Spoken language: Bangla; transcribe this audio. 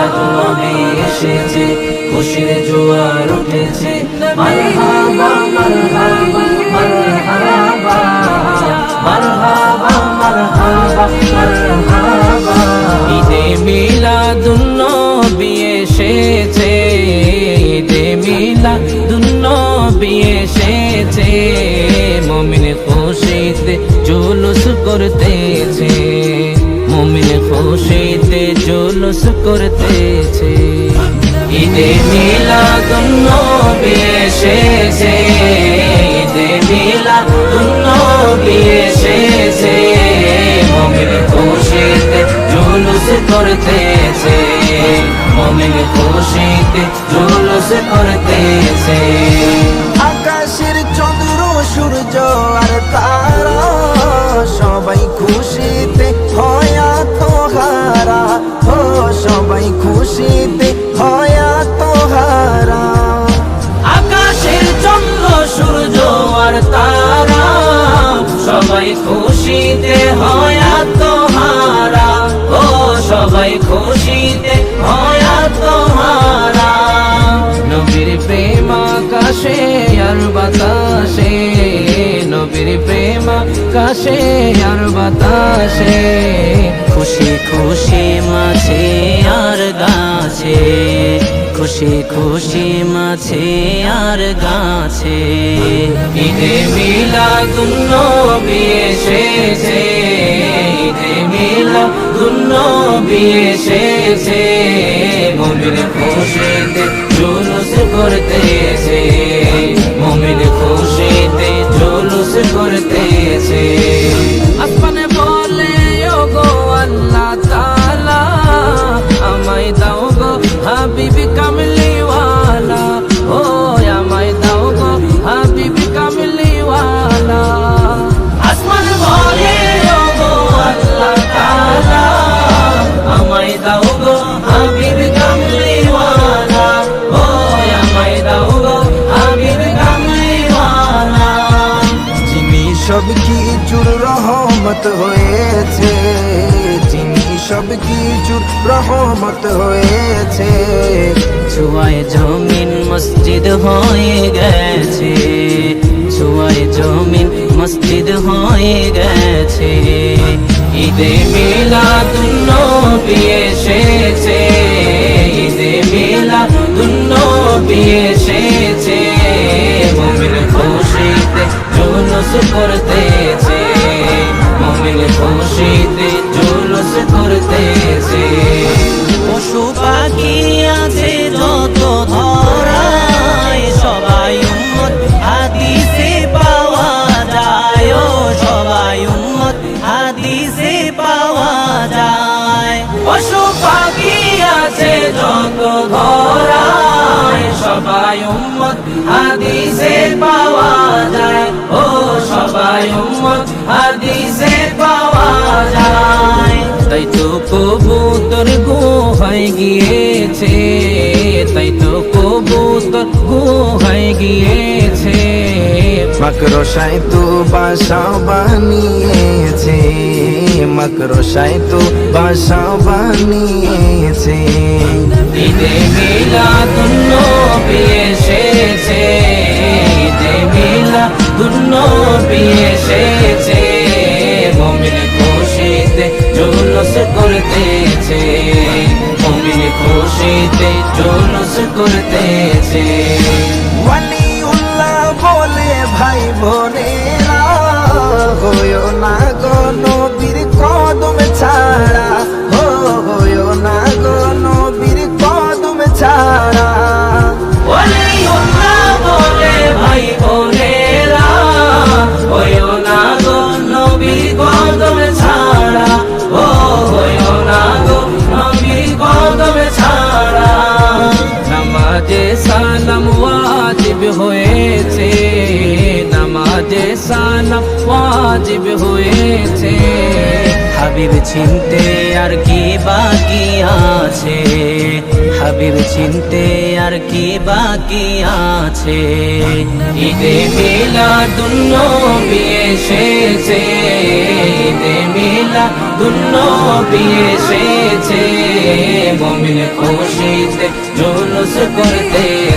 মিলাদুন্নবী এসেছে, খুশির জোয়ার উঠেছে। মারহাবা মারহাবা মারহাবা মারহাবা মারহাবা মারহাবা। ঈদে মিলাদুন্নবী এসেছে, ঈদে মিলাদুন্নবী এসেছে। মুমিন খুশিতে জুলুস করতেছে, মুমিন খুশিতে জুলুস করতেছে। ঈদে মিলাদুন্নবী এসেছে, ঈদে মিলাদুন্নবী এসেছে। মুমিন খুশিতে জুলুস করতেছে, মুমিন খুশিতে জুলুস করতেছে। আকাশের চন্দ্র সূর্য আর তারা সবাই খুশিতে হয় আত্মহারা, ও সবাই খুশিতে হয় আত্মহারা। আকাশের চন্দ্র সূর্য আর তারা সবাই খুশিতে হয় আত্মহারা, ও সবাই খুশিতে হয় আত্মহারা। নবীর প্রেম আকাশে আর বাতাসে, নবীর প্রেম আকাশে আর বাতাসে। খুশি খুশি মাছে আর গাছে, খুশি খুশি মাছে আর গাছে। ঈদে মিলাদুন্নবী এসেছে, ঈদে মিলাদুন্নবী এসেছে। মুমিন খুশিতে জুলুস করতেছে, মুমিন খুশিতে জুলুস করতেছে। আসমানে বলে ওগো আল্লাহ তাআলা, আমায় দাও গো হাবিবি কামলিওয়ালা, ও আমায় দাও গো হাবিবি কামলিওয়ালা। আসমান বলে ওগো আল্লাহ তাআলা, আমায় দাও গো হাবিবি কামলিওয়ালা, ও আমায় দাও গো হাবিবি কামলিওয়ালা। যিনি সব কিছুর রহমত হয়েছে, যিনি সব কিছুর রহমত হয়েছে। ছুঁয়ায় জমিন মসজিদ হয়ে গেছে, ছুঁয়ায় জমিন মসজিদ হয়ে গেছে। ঈদে মিলাদুন্নবী এসেছে, ঈদে মিলাদুন্নবী এসেছে। মুমিন খুশিতে জুলুস করতেছে, মুমিন খুশিতে জুলুস করতেছে। পশু পাখি আছে যত ধরায়, সবাই উম্মত হাদিসে পাওয়া যায়, ও সবাই উম্মত হাদিসে পাওয়া যায়। পশু পাখি আছে যত ধরায়, সবাই উম্মত হাদিসে পাওয়া যায়, ও সবাই উম্মত হাদিসে পাওয়া যায়। তাই তো কবুতর গুহায় গিয়েছে, তাই তো কবুতর গুহায় গিয়েছে। মাকড়সায় তো বাসা বানিয়েছে, মাকড়সায় তো বাসা বানিয়েছে। ঈদে মিলাদুন্নবী এসেছে, ঈদে মিলাদুন্নবী এসেছে। মুমিন খুশিতে জুলুস করতেছে, মুমিন খুশিতে জুলুস করতেছে। ওয়ালিউল্লাহ বলে ভাই বোনেরা, হইও না গো নবীর কদম ছাড়া, হইও না গো নবীর কদম ছাড়া। ওয়ালিউল্লাহ বলে ভাই বোনেরা, হইও না গো নবীর কদম ছাড়া, ও হইও না গো নবীর কদম ছাড়া। নামাজে সালাম ওয়াজিব হয়েছে, নামাজে সালাম ওয়াজিব হয়েছে। হাবিব চিনতে আর কি বাকি আছে, হাবিব চিনতে আর কি বাকি আছে। ঈদে মিলাদুন্নবী এসেছে, ঈদে মিলাদুন্নবী এসেছে। মুমিন খুশিতে জুলুস করতে